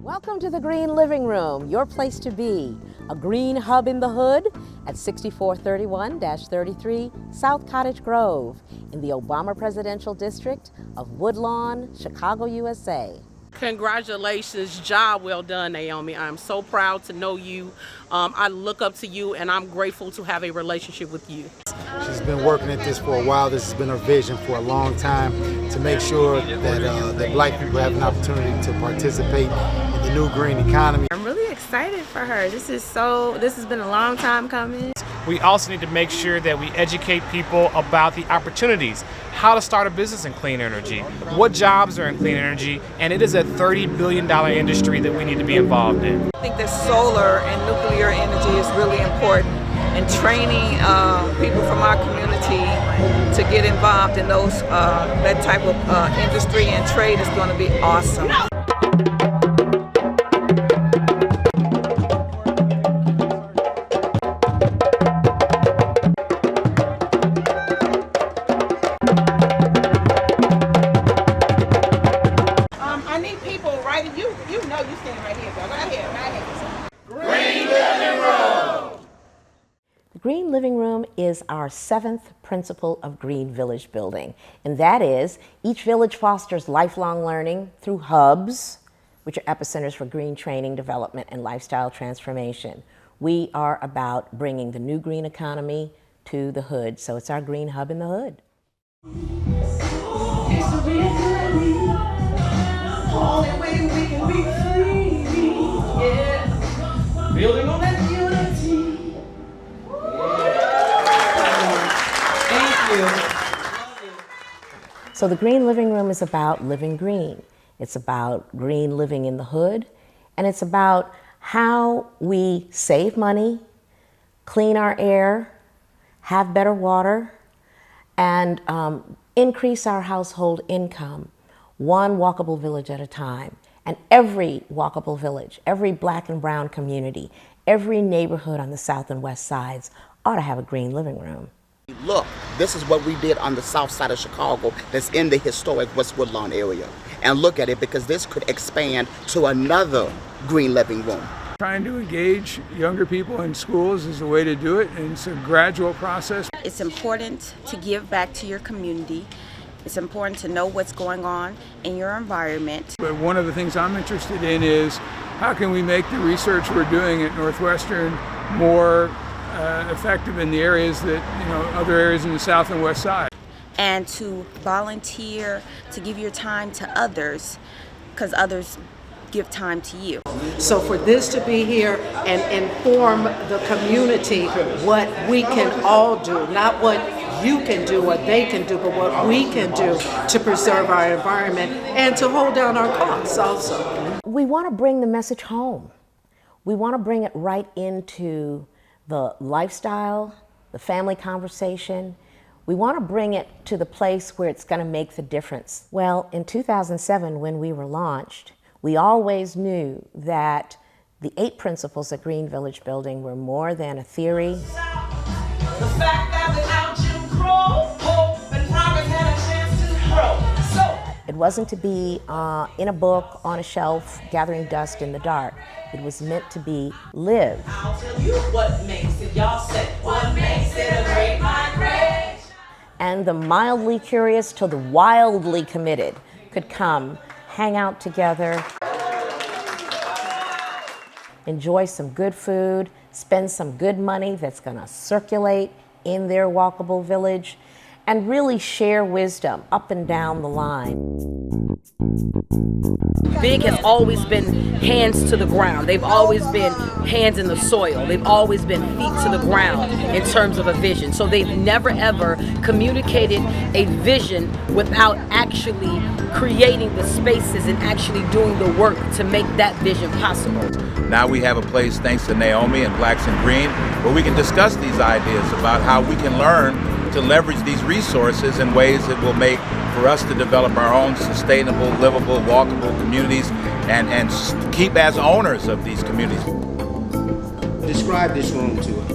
Welcome to the Green Living Room, your place to be. A green hub in the hood at 6431-33 South Cottage Grove in the Obama Presidential District of Woodlawn, Chicago, USA. Congratulations, job well done, Naomi. I'm so proud to know you. I look up to you and I'm grateful to have a relationship with you. She's been working at this for a while. This has been her vision for a long time to make sure that Black people have an opportunity to participate in the new green economy. I'm really excited for her. This has been a long time coming. We also need to make sure that we educate people about the opportunities, how to start a business in clean energy, what jobs are in clean energy, and it is a $30 billion industry that we need to be involved in. I think that solar and nuclear energy is really important, and training people from our community to get involved in those that type of industry and trade is going to be awesome. I need people right, you know you stand right here, girl. Right here. Green Living Room! The Green Living Room is our 7th principle of Green Village building, and that is each village fosters lifelong learning through hubs, which are epicenters for green training, development, and lifestyle transformation. We are about bringing the new green economy to the hood, so it's our green hub in the hood. Only way we can be free, yeah. Building on that unity. Thank you. So the Green Living Room is about living green. It's about green living in the hood, and it's about how we save money, clean our air, have better water, and increase our household income, one walkable village at a time. And every walkable village, every Black and brown community, every neighborhood on the south and west sides ought to have a green living room. Look, this is what we did on the south side of Chicago that's in the historic West Woodlawn area. And look at it, because this could expand to another green living room. Trying to engage younger people in schools is a way to do it, and it's a gradual process. It's important to give back to your community. It's important to know what's going on in your environment. But one of the things I'm interested in is how can we make the research we're doing at Northwestern more effective in the areas that, other areas in the south and west side. And to volunteer, to give your time to others, because others give time to you. So for this to be here and inform the community what we can all do, not what you can do, what they can do, but what we can do to preserve our environment and to hold down our costs also. We want to bring the message home. We want to bring it right into the lifestyle, the family conversation. We want to bring it to the place where it's going to make the difference. Well, in 2007, when we were launched, we always knew that the 8 principles of Green Village Building were more than a theory. The fact that without Jim Crow, hope and progress had a chance to grow. It wasn't to be in a book, on a shelf, gathering dust in the dark. It was meant to be lived. I'll tell you what makes it, y'all say, what makes it a great migration. And the mildly curious to the wildly committed could come, hang out together, enjoy some good food, spend some good money that's going to circulate in their walkable village, and really share wisdom up and down the line. Big has always been hands to the ground. They've always been hands in the soil. They've always been feet to the ground in terms of a vision. So they've never ever communicated a vision without actually creating the spaces and actually doing the work to make that vision possible. Now we have a place, thanks to Naomi and Blacks in Green, where we can discuss these ideas about how we can learn to leverage these resources in ways that will make for us to develop our own sustainable, livable, walkable communities and keep as owners of these communities. Describe this room to us.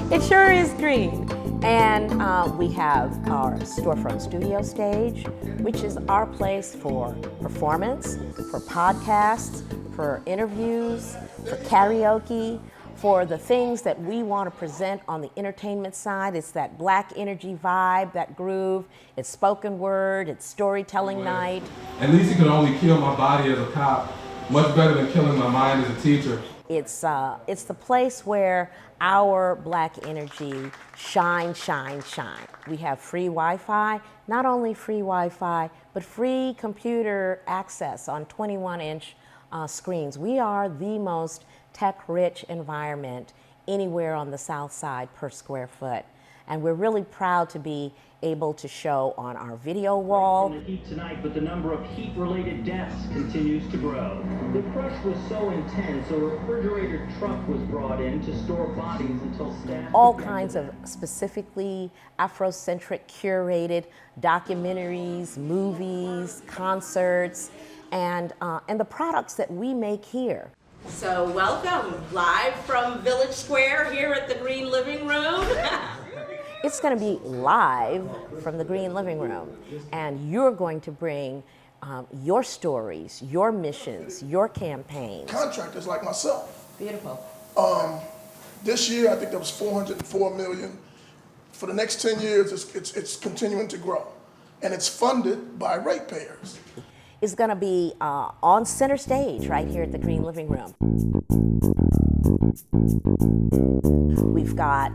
It sure is green. And we have our storefront studio stage, which is our place for performance, for podcasts, for interviews, for karaoke, for the things that we want to present on the entertainment side. It's that black energy vibe, that groove. It's spoken word, it's storytelling night. At least you can only kill my body as a cop, much better than killing my mind as a teacher. It's the place where our black energy shine. We have free Wi-Fi, not only free Wi-Fi, but free computer access on 21-inch screens. We are the most tech-rich environment anywhere on the South Side per square foot. And we're really proud to be able to show on our video wall. The heat tonight, but the number of heat-related deaths continues to grow. The crush was so intense, a refrigerator truck was brought in to store bodies until staff... All kinds of specifically Afrocentric curated documentaries, movies, concerts, and the products that we make here. So welcome, live from Village Square here at the Green Living Room. It's going to be live from the Green Living Room, and you're going to bring your stories, your missions, your campaigns. Contractors like myself. Beautiful. This year, I think there was $404 million. For the next 10 years, it's continuing to grow, and it's funded by ratepayers. Is going to be on center stage right here at the Green Living Room. We've got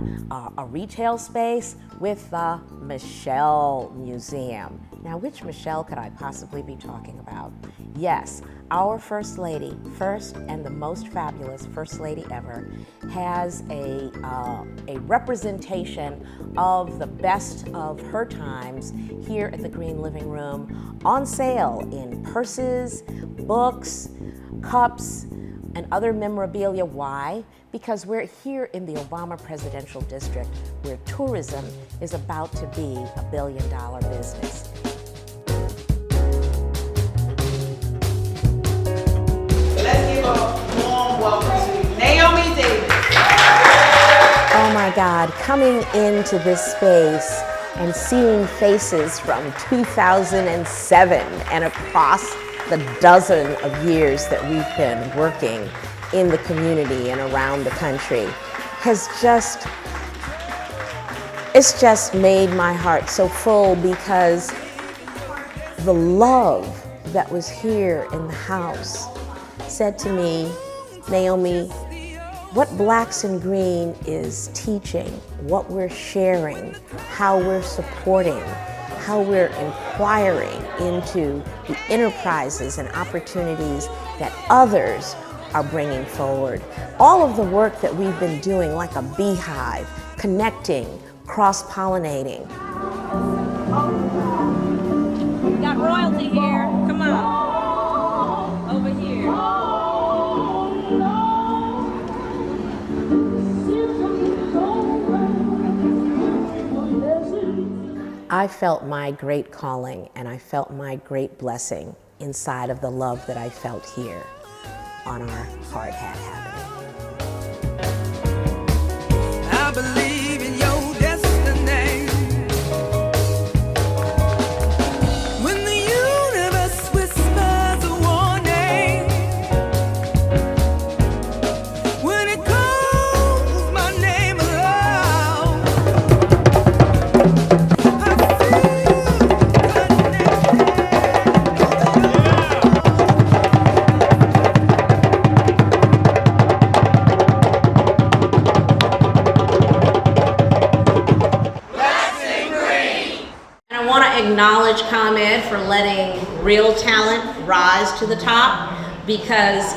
a retail space with the Michelle Museum. Now, which Michelle could I possibly be talking about? Yes, our First Lady, first and the most fabulous First Lady ever, has a representation of the best of her times here at the Green Living Room on sale in purses, books, cups, and other memorabilia. Why? Because we're here in the Obama Presidential District, where tourism is about to be a billion-dollar business. Let's give a warm welcome to Naomi Davis. Oh my God, coming into this space and seeing faces from 2007 and across the dozen of years that we've been working in the community and around the country it's just made my heart so full, because the love that was here in the house said to me, Naomi, what Blacks in Green is teaching, what we're sharing, how we're supporting, how we're inquiring into the enterprises and opportunities that others are bringing forward. All of the work that we've been doing like a beehive, connecting, cross-pollinating. We've got royalty here. Come on. Over here. I felt my great calling and I felt my great blessing inside of the love that I felt here on our hard hat happening. I believe in your destiny. When the universe whispers a warning, when it calls my name aloud, acknowledge ComEd for letting real talent rise to the top, because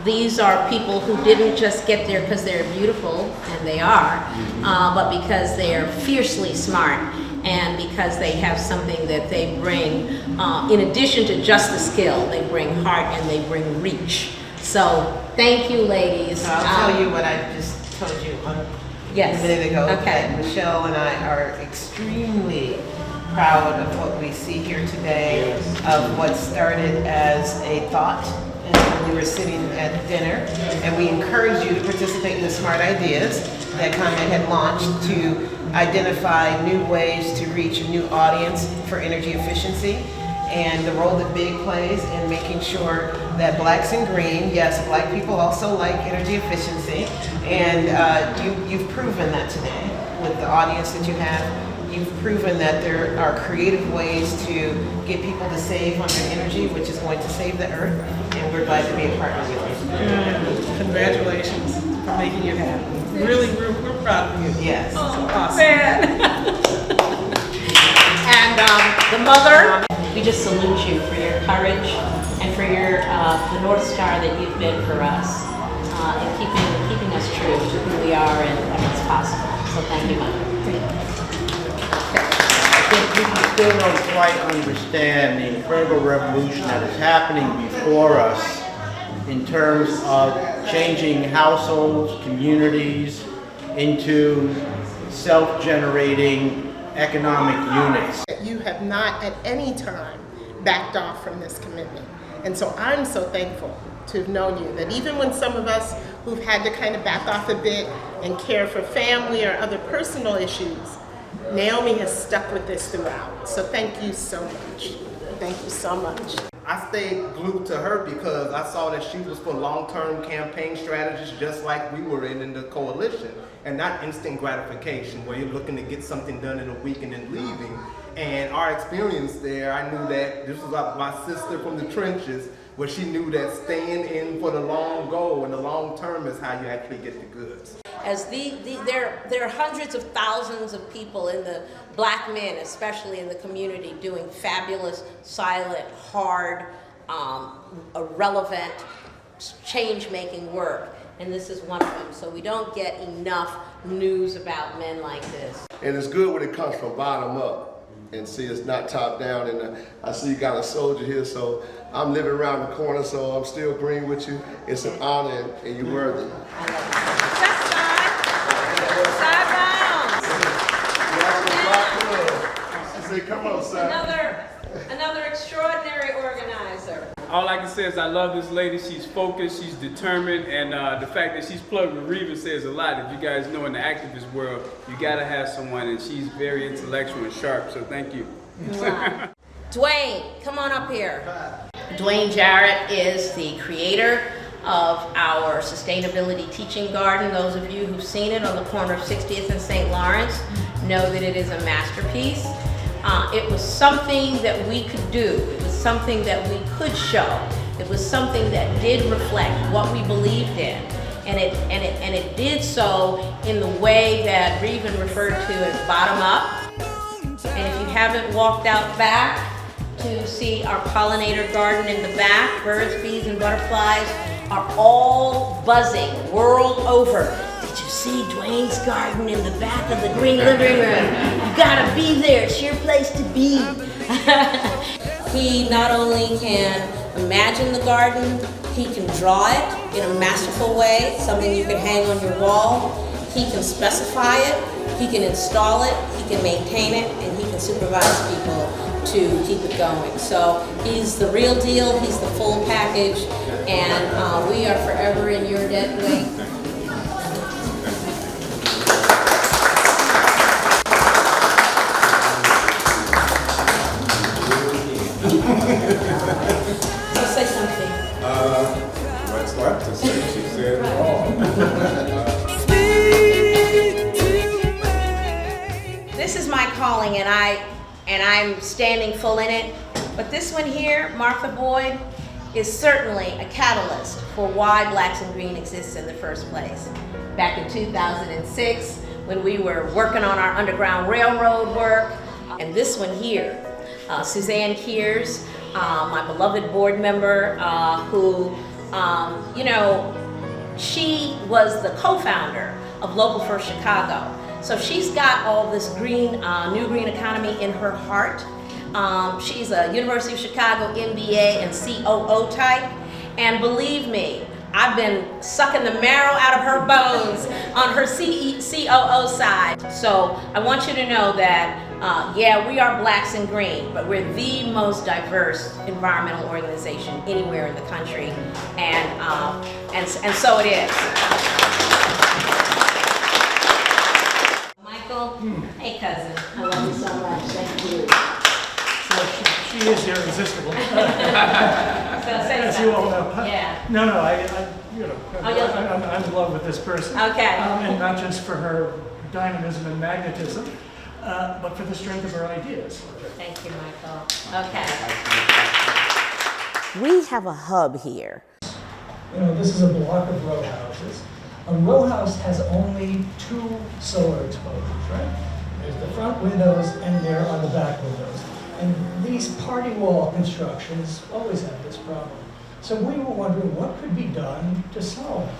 these are people who didn't just get there because they're beautiful, and they are, but because they are fiercely smart, and because they have something that they bring, in addition to just the skill, they bring heart and they bring reach. So thank you, ladies. I'll tell you what I just told you yes. a minute ago. Okay. That Michelle and I are extremely proud of what we see here today, of what started as a thought when we were sitting at dinner, and we encourage you to participate in the smart ideas that ComEd had launched to identify new ways to reach a new audience for energy efficiency, and the role that BIG plays in making sure that blacks in green, yes, black people also like energy efficiency, and you've proven that today with the audience that you have. You've proven that there are creative ways to get people to save on their energy, which is going to save the earth, and we're glad to be a partner with you. Congratulations for making it happen. Really, we're proud of you. Yes. Awesome. And the mother, we just salute you for your courage and for your the North Star that you've been for us in keeping us true to who we are and what's possible. So thank you, Mother. We still don't quite understand the incredible revolution that is happening before us in terms of changing households, communities into self-generating economic units. You have not at any time backed off from this commitment. And so I'm so thankful to have known you, that even when some of us who've had to kind of back off a bit and care for family or other personal issues, Naomi has stuck with this throughout. So thank you so much. Thank you so much. I stayed glued to her because I saw that she was for long-term campaign strategies just like we were in the coalition, and not instant gratification where you're looking to get something done in a week and then leaving. And our experience there, I knew that this was my sister from the trenches, where she knew that staying in for the long goal and the long term is how you actually get the goods. As there are hundreds of thousands of people in the black men, especially in the community, doing fabulous, silent, hard, relevant, change-making work. And this is one of them. So we don't get enough news about men like this. And it's good when it comes from bottom up. And see, it's not top down. And I see you got a soldier here, so I'm living around the corner, so I'm still green with you. It's an honor, and you're worthy. Come on, son. Another extraordinary organizer. All I can say is I love this lady. She's focused, she's determined, and the fact that she's plugged with Reva says a lot. If you guys know in the activist world, you gotta have someone, and she's very intellectual and sharp, so thank you. Wow. Dwayne, come on up here. Dwayne Jarrett is the creator of our sustainability teaching garden. Those of you who've seen it on the corner of 60th and St. Lawrence know that it is a masterpiece. It was something that we could do. It was something that we could show. It was something that did reflect what we believed in. And it did so in the way that Reven referred to as bottom up. And if you haven't walked out back to see our pollinator garden in the back, birds, bees, and butterflies are all buzzing world over. Did you see Dwayne's garden in the back of the green living room? You gotta be there, it's your place to be. He not only can imagine the garden, he can draw it in a masterful way, something you can hang on your wall. He can specify it, he can install it, he can maintain it, and he can supervise people to keep it going. So he's the real deal, he's the full package, and we are forever in your debt, Dwayne. Say something. What's left to say? She said it all. This is my calling, and I'm standing full in it. But this one here, Martha Boyd, is certainly a catalyst for why Blacks in Green exists in the first place. Back in 2006, when we were working on our Underground Railroad work, and this one here, Suzanne Kears, my beloved board member, who, you know, she was the co-founder of Local First Chicago. So she's got all this green, new green economy in her heart. She's a University of Chicago MBA and COO type. And believe me, I've been sucking the marrow out of her bones on her COO side. So I want you to know that, yeah, we are Blacks in Green, but we're the most diverse environmental organization anywhere in the country. And so it is. Michael, table. Hey, cousin. I love you so much. Thank you. So she is irresistible. So say As something. you all know. Yeah. No, you know, Oh, I'm in love with this person. Okay. And not just for her dynamism and magnetism, but for the strength of her ideas. Thank you, Michael. Okay. We have a hub here. You know, this is a block of row houses. A row house has only 2 solar exposures, right? There's the front windows and there are the back windows. And these party wall constructions always have this problem. So we were wondering what could be done to solve it.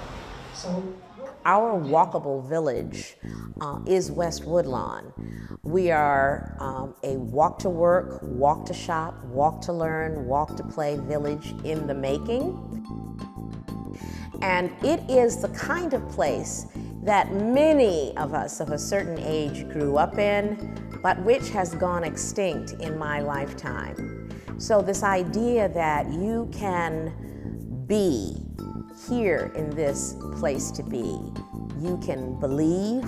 So Our walkable village is West Woodlawn. We are a walk to work, walk to shop, walk to learn, walk to play village in the making. And it is the kind of place that many of us of a certain age grew up in, but which has gone extinct in my lifetime. So this idea that you can be here in this place to be, you can believe,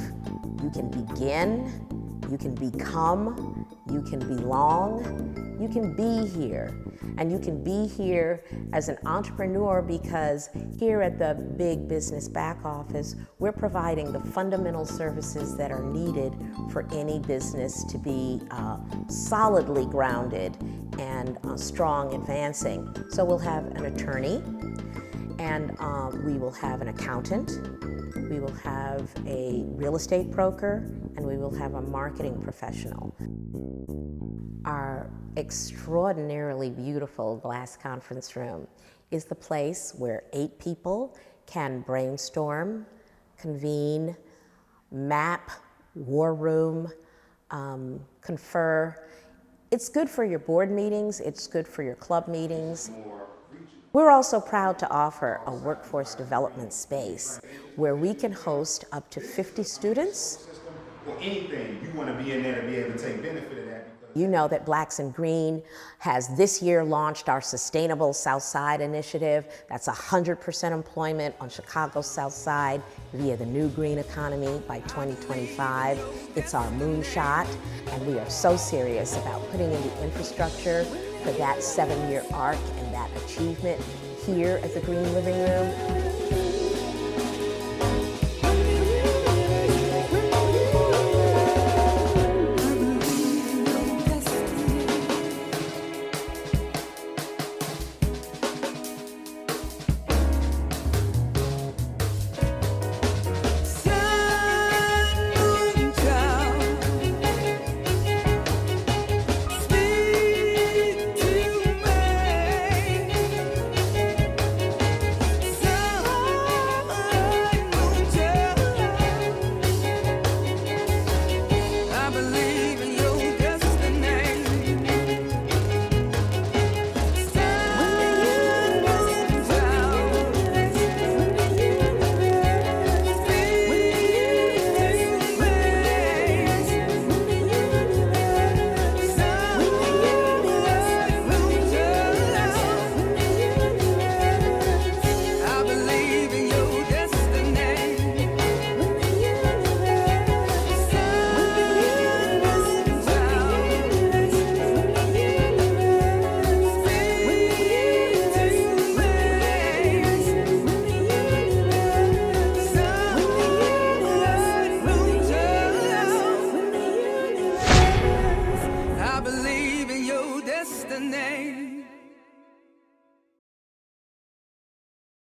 you can begin, you can become, you can belong, you can be here. And you can be here as an entrepreneur because here at the Big Business Back Office, we're providing the fundamental services that are needed for any business to be solidly grounded and strong advancing. So we'll have an attorney, and we will have an accountant, we will have a real estate broker, and we will have a marketing professional. Our extraordinarily beautiful glass conference room is the place where 8 people can brainstorm, convene, map, war room, confer. It's good for your board meetings, it's good for your club meetings. We're also proud to offer a workforce development space where we can host up to 50 students. Or anything, you want to be in there to be able to take benefit of that. You know that Blacks in Green has this year launched our Sustainable South Side initiative. That's 100% employment on Chicago's South Side via the new green economy by 2025. It's our moonshot, and we are so serious about putting in the infrastructure for that 7-year arc and that achievement here at the Green Living Room.